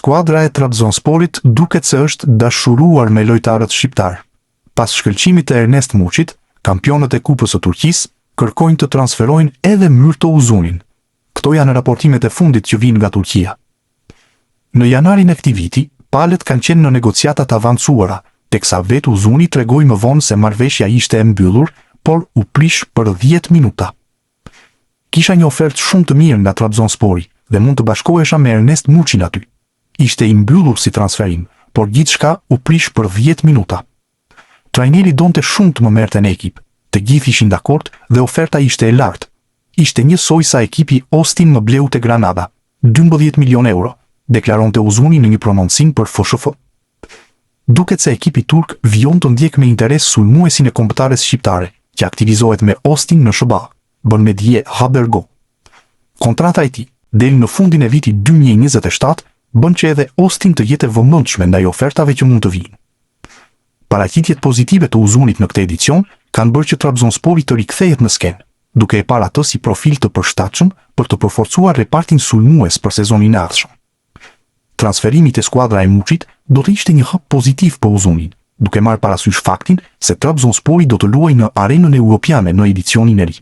Skuadra e Trabzonsporit duket se është dashuruar me lojtarët shqiptar. Pas shkëlqimit të Ernest Muçit, kampionët e Kupës së Turqisë kërkojnë të transferojnë edhe Myrto Uzunin. Këto janë raportimet e fundit që vijnë nga Turqia. Në janarin e këtij viti, palët kanë qenë në negociata të avancuara, teksa vetë Uzuni tregoi më vonë se marrëveshja ishte e mbyllur, por u prish për 10 minuta. Kisha një ofertë shumë të mirë nga Trabzonspori dhe mund të bashkohesha me Ernest Muçin aty. Ishte i mbyllur si transferim, por gjithçka u prish për 10 minuta. Trajneri donte shumë të më merrte në ekip. Të gjithë ishin dakord dhe oferta ishte e lartë. Ishte njësoj sa ekipi Austin më bleu te Granada, 12 milion euro, deklaronte Uzuni në një prononcim për FSHF. Duket se ekipi turk vijon të ndjek me interes sulmuesin e kombëtares shqiptare, që aktivizohet me Austin në SBA, bën me dje Habergo. Kontrata e tij, deri në fundin e vitit 2027, bën që edhe Austin të jetë e vëmendshme ndaj ofertave që mund të vijnë. Paraqitjet pozitive të Uzunit në këtë edicion kanë bërë që Trabzonspori të rikthehet në skenë, duke e parë atë si profil të përshtatshëm për të përforcuar repartin sulmues për sezonin e ardhshëm. Transferimi te skuadra e Muçit do të ishte një hap pozitiv për Uzunin, duke marrë parasysh faktin se Trabzonspori do të luajë në arenën europiane në edicionin e ri.